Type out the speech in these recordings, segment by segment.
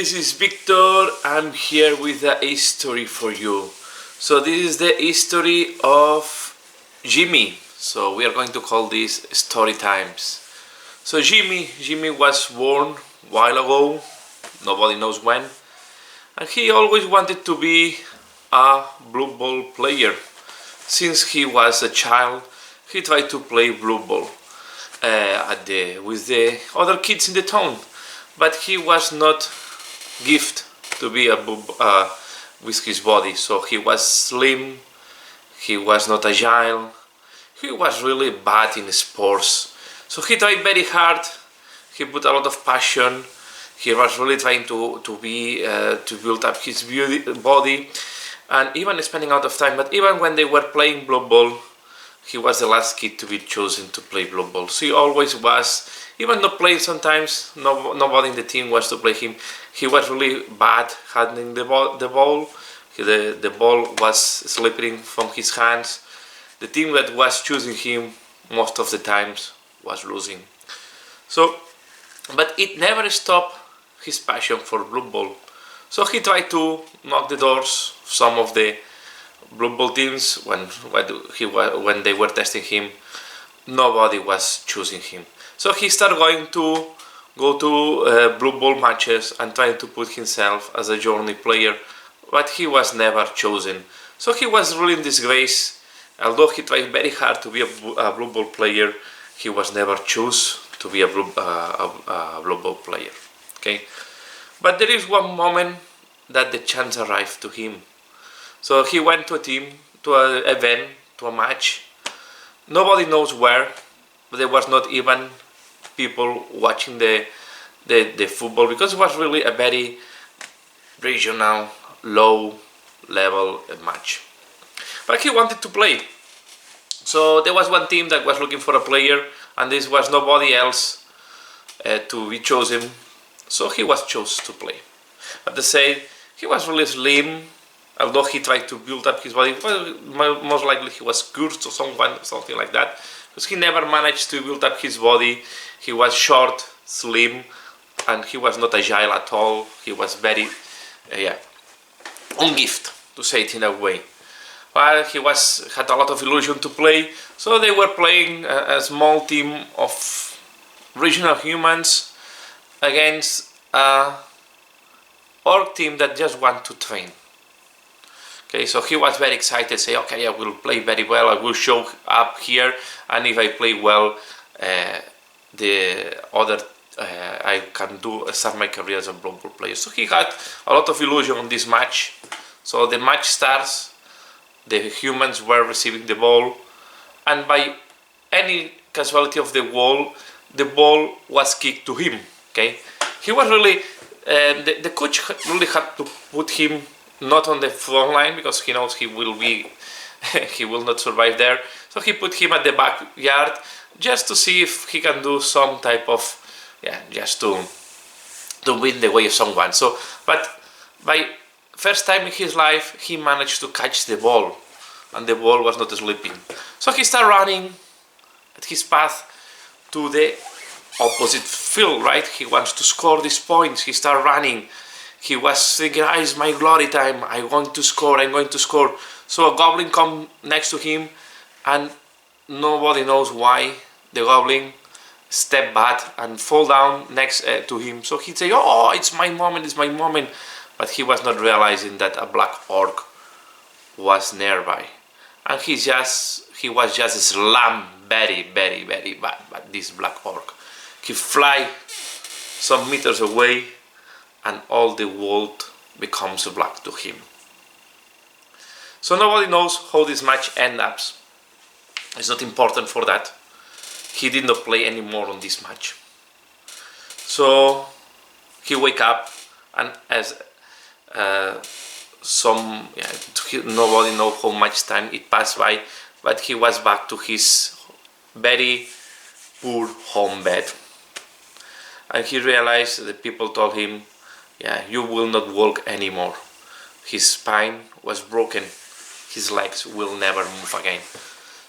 this is Victor. I'm here with a history for you. So this is the history of Jimmy. So we are going to call this story times. So Jimmy was born a while ago, nobody knows when, and he always wanted to be a blue ball player. Since he was a child, he tried to play blue ball with the other kids in the town, but he was not gifted to be with his body. So he was slim, he was not agile, he was really bad in sports. So he tried very hard, he put a lot of passion, he was really trying to build up his body, and even spending a lot of time. But even when they were playing blue ball, he was the last kid to be chosen to play blue ball. So he always was, even though playing sometimes, nobody in the team was to play him. He was really bad handling the ball. The ball was slipping from his hands. The team that was choosing him most of the times was losing. So, but it never stopped his passion for blue ball. So he tried to knock the doors of some of the blue ball teams. When they were testing him, nobody was choosing him. So he started go to blue ball matches and trying to put himself as a journey player, but he was never chosen. So he was really in disgrace. Although he tried very hard to be a blue ball player, he was never chosen to be a blue ball player. Okay, but there is one moment that the chance arrived to him. So he went to a team, to an event, to a match. Nobody knows where, but there was not even people watching the football, because it was really a very regional, low level match. But he wanted to play. So there was one team that was looking for a player, and this was nobody else to be chosen. So he was chosen to play. But they say he was really slim. Although he tried to build up his body, well, most likely he was cursed or something like that, because he never managed to build up his body. He was short, slim, and he was not agile at all. He was very, ungift, to say it in a way. But he had a lot of illusion to play, so they were playing a small team of regional humans against a orc team that just want to train. Okay, so he was very excited, say, okay, I will play very well, I will show up here, and if I play well, I can start my career as a blue ball player. So he had a lot of illusion on this match. So the match starts, the humans were receiving the ball, and by any casualty of the ball was kicked to him. Okay, he was really, the coach really had to put him not on the front line, because he knows he will not survive there. So he put him at the backyard just to see if he can do some type of, just to win the way of someone. So, but by first time in his life, he managed to catch the ball, and the ball was not slipping. So he started running at his path to the opposite field, right? He wants to score these points. He started running. He was thinking, it's my glory time, I'm going to score. So a goblin come next to him, and nobody knows why the goblin step back and fall down next to him. So he'd say, oh, it's my moment. But he was not realizing that a black orc was nearby. And he was just slammed very, very, very bad by this black orc. He fly some meters away, and all the world becomes black to him. So nobody knows how this match ends up. It's not important for that. He did not play anymore on this match. So he wake up, and as nobody knows how much time it passed by, but he was back to his very poor home bed. And he realized that people told him, you will not walk anymore. His spine was broken. His legs will never move again.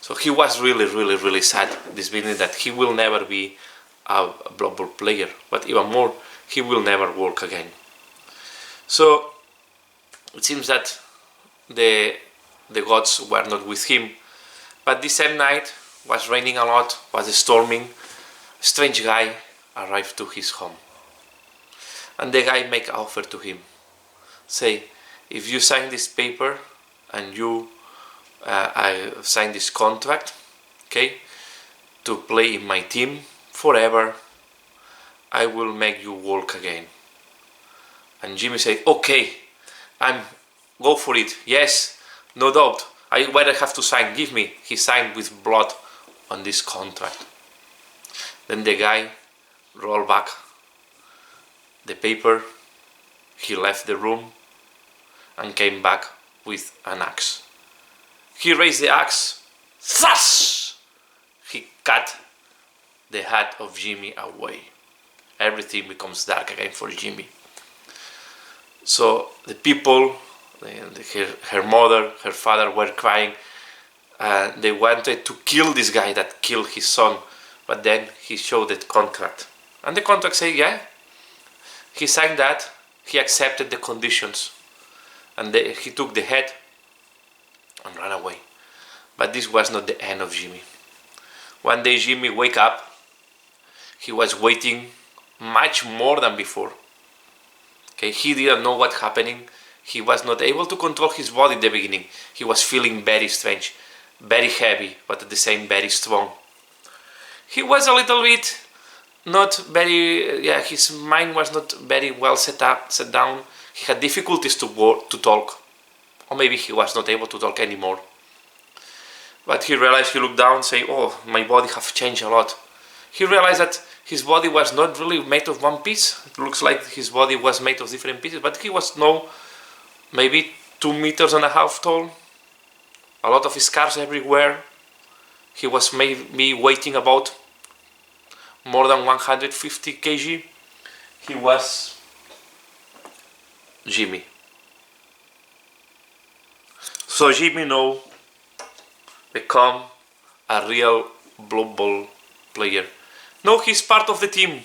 So he was really, really, really sad, this meaning that he will never be a blue ball player, but even more, he will never walk again. So it seems that the gods were not with him. But this same night was raining a lot, was storming. A strange guy arrived to his home, and the guy make an offer to him. Say, if you sign this paper and you I sign this contract, okay, to play in my team forever, I will make you walk again. And Jimmy said, okay, go for it. Yes, no doubt. What I have to sign? Give me. He signed with blood on this contract. Then the guy rolled back the paper. He left the room and came back with an axe. He raised the axe. Thus, he cut the head of Jimmy away. Everything becomes dark again for Jimmy. So the people, her mother, her father were crying. They wanted to kill this guy that killed his son, but then he showed the contract. And the contract said, yeah, he signed that, he accepted the conditions. And he took the head and ran away. But this was not the end of Jimmy. One day Jimmy wake up, he was waiting much more than before. Okay, he didn't know what happening. He was not able to control his body at the beginning. He was feeling very strange, very heavy, but at the same very strong. He was a little bit not very, his mind was not very well set down. He had difficulties to talk, or maybe he was not able to talk anymore. But he realized, he looked down, saying, oh, my body have changed a lot. He realized that his body was not really made of one piece. It looks like his body was made of different pieces, but he was maybe 2.5 meters tall. A lot of scars everywhere. He was maybe weighing about more than 150 kg. He was Jimmy. So Jimmy now become a real Blood Bowl player. Now he's part of the team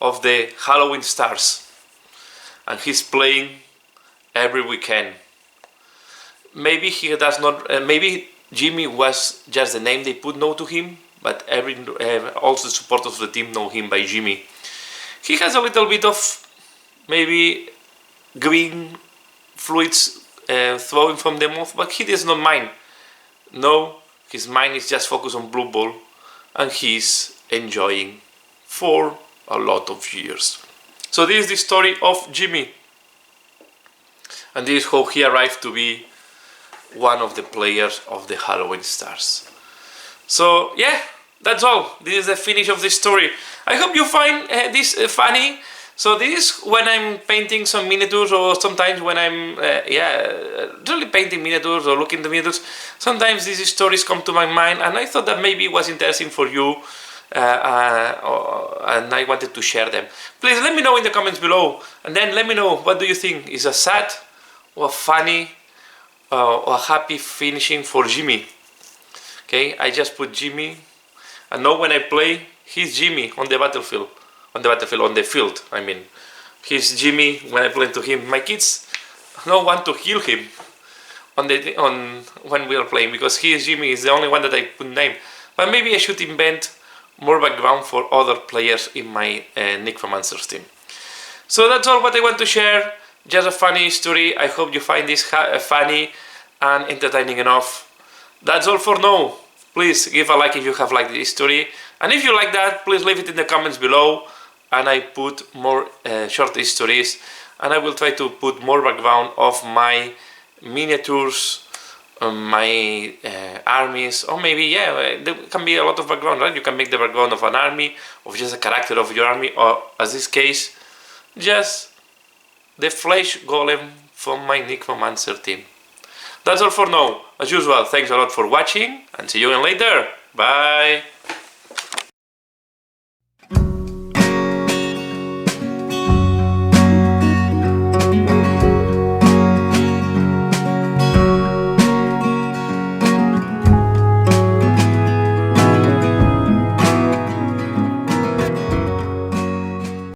of the Halloween Stars, and he's playing every weekend. Maybe he does not. Maybe Jimmy was just the name they put now to him, but all the supporters of the team know him by Jimmy. He has a little bit of maybe green fluids flowing from the mouth, but he does not mind. No, his mind is just focused on Blood Bowl, and he's enjoying for a lot of years. So this is the story of Jimmy, and this is how he arrived to be one of the players of the Halloween Stars. So yeah, that's all. This is the finish of this story. I hope you find this funny. So this is when I'm painting some miniatures, or sometimes when I'm really painting miniatures or looking at the miniatures. Sometimes these stories come to my mind, and I thought that maybe it was interesting for you, and I wanted to share them. Please let me know in the comments below, and then let me know what do you think. Is a sad or funny or happy finishing for Jimmy? Okay, I just put Jimmy, and now when I play, he's Jimmy on the battlefield. On the field, I mean. He's Jimmy when I play to him. My kids don't want to kill him when we are playing, because he is Jimmy, is the only one that I put name. But maybe I should invent more background for other players in my Necromancers team. So that's all what I want to share. Just a funny story. I hope you find this funny and entertaining enough. That's all for now. Please give a like if you have liked this story. And if you like that, please leave it in the comments below. And I put more short stories, and I will try to put more background of my miniatures, my armies, or maybe there can be a lot of background, right? You can make the background of an army, of just a character of your army, or as this case, just the flesh golem from my Necromancer team. That's all for now. As usual, thanks a lot for watching, and see you again later. Bye!